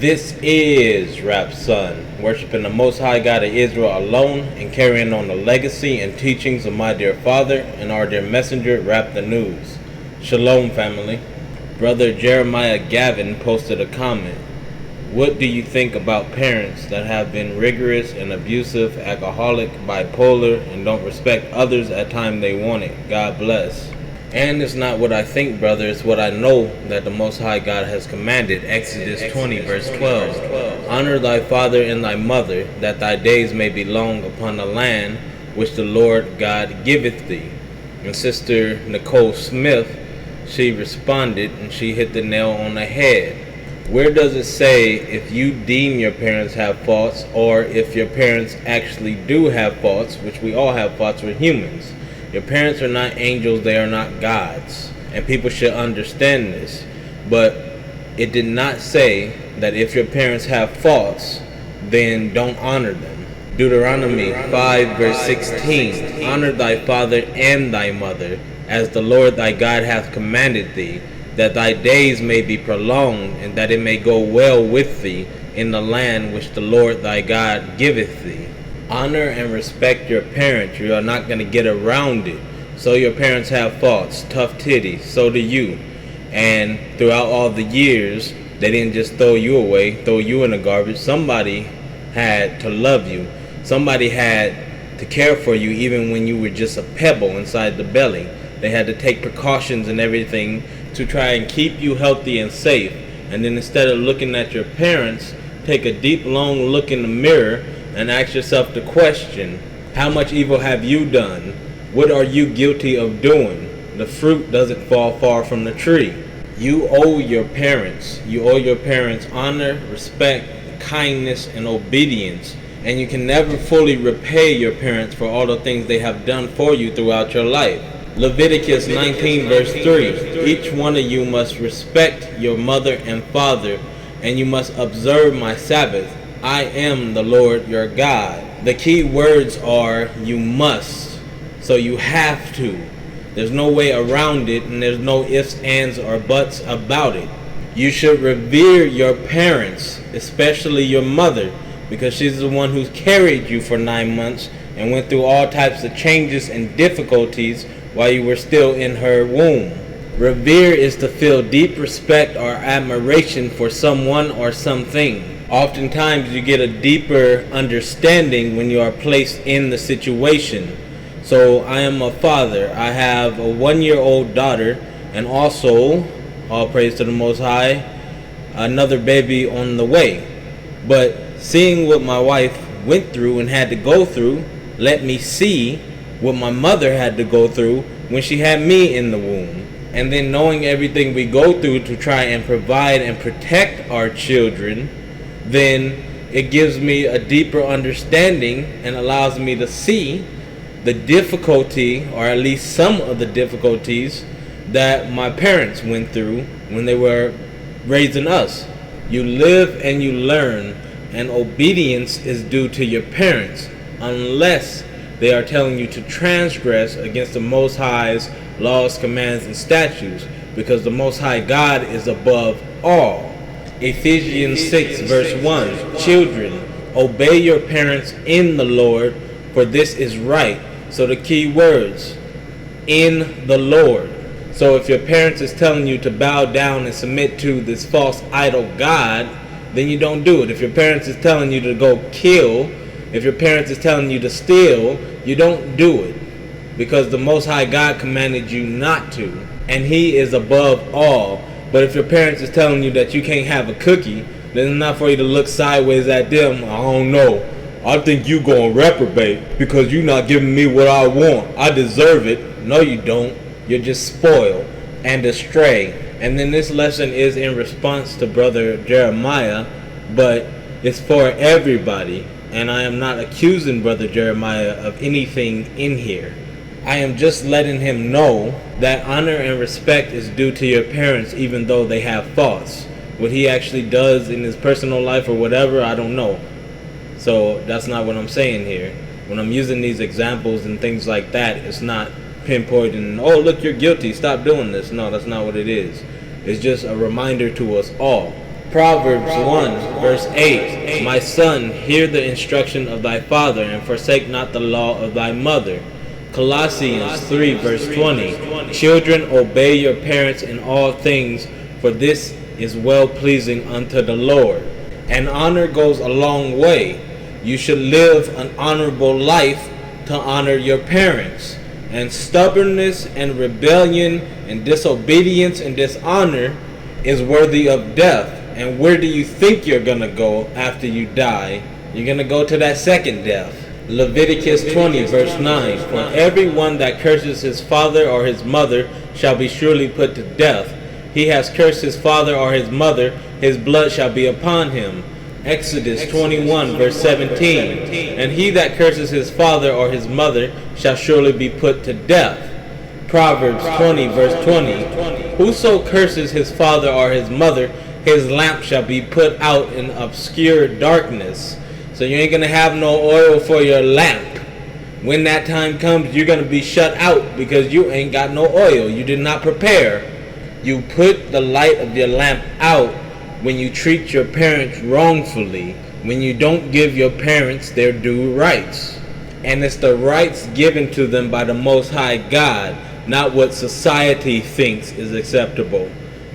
This is Rap Son, worshiping the Most High God of Israel alone and carrying on the legacy and teachings of my dear father and our dear messenger, Rap the News. Shalom, family. Brother Jeremiah Gavin posted a comment. What do you think about parents that have been rigorous and abusive, alcoholic, bipolar, and don't respect others at time they want it? God bless. And it's not what I think, brother, it's what I know that the Most High God has commanded. Exodus 20, verse 12. Honor thy father and thy mother, that thy days may be long upon the land which the Lord God giveth thee. And Sister Nicole Smith, she responded and she hit the nail on the head. Where does it say if you deem your parents have faults, or if your parents actually do have faults, which we all have faults, we're humans. Your parents are not angels, they are not gods. And people should understand this. But it did not say that if your parents have faults, then don't honor them. Deuteronomy 5 verse 16. Honor thy father and thy mother, as the Lord thy God hath commanded thee, that thy days may be prolonged, and that it may go well with thee in the land which the Lord thy God giveth thee. Honor and respect your parents. You are not going to get around it. So your parents have faults, tough titties, so do you. And throughout all the years, they didn't just throw you away, throw you in the garbage. Somebody had to love you. Somebody had to care for you even when you were just a pebble inside the belly. They had to take precautions and everything to try and keep you healthy and safe. And then instead of looking at your parents, take a deep, long look in the mirror and ask yourself the question, how much evil have you done? What are you guilty of doing? The fruit doesn't fall far from the tree. You owe your parents. You owe your parents honor, respect, kindness, and obedience. And you can never fully repay your parents for all the things they have done for you throughout your life. Leviticus 19 verse 3. Each one of you must respect your mother and father, and you must observe my Sabbath. I am the Lord your God. The key words are you must. So you have to. There's no way around it, and there's no ifs, ands, or buts about it. You should revere your parents, especially your mother, because she's the one who's carried you for 9 months and went through all types of changes and difficulties while you were still in her womb. Revere is to feel deep respect or admiration for someone or something. Oftentimes you get a deeper understanding when you are placed in the situation. So I am a father. I have a 1-year-old daughter, and also, all praise to the Most High, another baby on the way. But seeing what my wife went through and had to go through, let me see what my mother had to go through when she had me in the womb. And then knowing everything we go through to try and provide and protect our children, then it gives me a deeper understanding and allows me to see the difficulty, or at least some of the difficulties, that my parents went through when they were raising us. You live and you learn, and obedience is due to your parents, unless they are telling you to transgress against the Most High's laws, commands, and statutes, because the Most High God is above all. Ephesians 6 verse 1. Children, obey your parents in the Lord, for this is right. So the key words, in the Lord. So if your parents is telling you to bow down and submit to this false idol God, then you don't do it. If your parents is telling you to go kill, if your parents is telling you to steal, you don't do it. Because the Most High God commanded you not to. And He is above all. But if your parents is telling you that you can't have a cookie, then it's not for you to look sideways at them. I don't know. I think you gonna reprobate because you're not giving me what I want. I deserve it. No, you don't. You're just spoiled and astray. And then this lesson is in response to Brother Jeremiah, but it's for everybody. And I am not accusing Brother Jeremiah of anything in here. I am just letting him know that honor and respect is due to your parents, even though they have faults. What he actually does in his personal life or whatever, I don't know. So that's not what I'm saying here. When I'm using these examples and things like that, it's not pinpointing, oh, look, you're guilty, stop doing this. No, that's not what it is. It's just a reminder to us all. Proverbs 1 verse 8. My son, hear the instruction of thy father, and forsake not the law of thy mother. Colossians 3 verse 20. Children, obey your parents in all things, for this is well pleasing unto the Lord. And honor goes a long way. You should live an honorable life to honor your parents. And stubbornness and rebellion and disobedience and dishonor is worthy of death. And where do you think you're going to go after you die? You're going to go to that second death. Leviticus 20 verse 9. For everyone that curses his father or his mother shall be surely put to death. He has cursed his father or his mother, his blood shall be upon him. Exodus 21 verse 17. And he that curses his father or his mother shall surely be put to death. Proverbs 20 verse 20. Whoso curses his father or his mother, his lamp shall be put out in obscure darkness. So you ain't going to have no oil for your lamp. When that time comes, you're going to be shut out because you ain't got no oil. You did not prepare. You put the light of your lamp out when you treat your parents wrongfully, when you don't give your parents their due rights. And it's the rights given to them by the Most High God, not what society thinks is acceptable.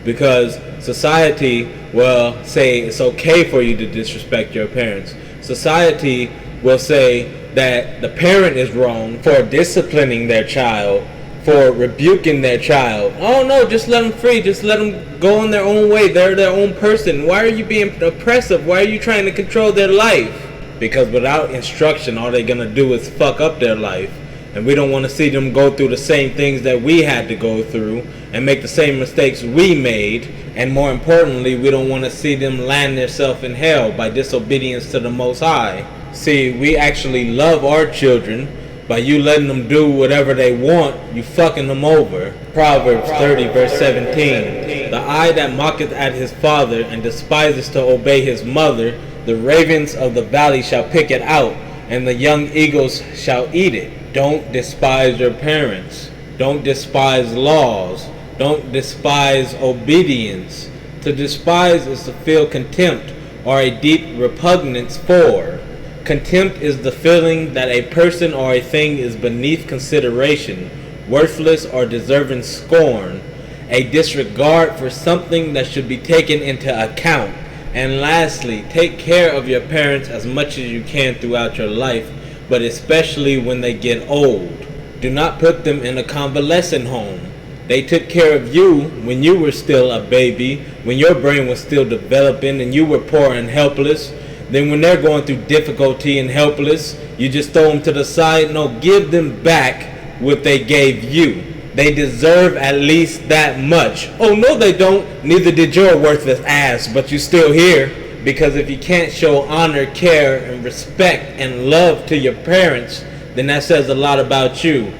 Because society will say it's okay for you to disrespect your parents. Society will say that the parent is wrong for disciplining their child, for rebuking their child. Oh no, just let them free. Just let them go on their own way. They're their own person. Why are you being oppressive? Why are you trying to control their life? Because without instruction, all they're going to do is fuck up their life. And we don't want to see them go through the same things that we had to go through and make the same mistakes we made. And more importantly, we don't want to see them land themselves in hell by disobedience to the Most High. See, we actually love our children. By you letting them do whatever they want, you fucking them over. Proverbs 30 verse 17. The eye that mocketh at his father and despises to obey his mother, the ravens of the valley shall pick it out, and the young eagles shall eat it. Don't despise your parents. Don't despise laws. Don't despise obedience. To despise is to feel contempt or a deep repugnance for. Contempt is the feeling that a person or a thing is beneath consideration, worthless or deserving scorn, a disregard for something that should be taken into account. And lastly, take care of your parents as much as you can throughout your life, but especially when they get old. Do not put them in a convalescent home. They took care of you when you were still a baby, when your brain was still developing and you were poor and helpless. Then when they're going through difficulty and helpless, you just throw them to the side. No, give them back what they gave you. They deserve at least that much. Oh, no, they don't. Neither did your worthless ass, but you're still here. Because if you can't show honor, care, and respect and love to your parents, then that says a lot about you.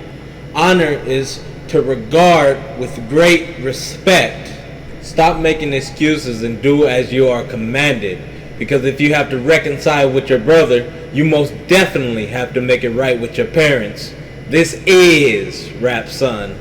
Honor is to regard with great respect. Stop making excuses and do as you are commanded. Because if you have to reconcile with your brother, you most definitely have to make it right with your parents. This is Rap Son.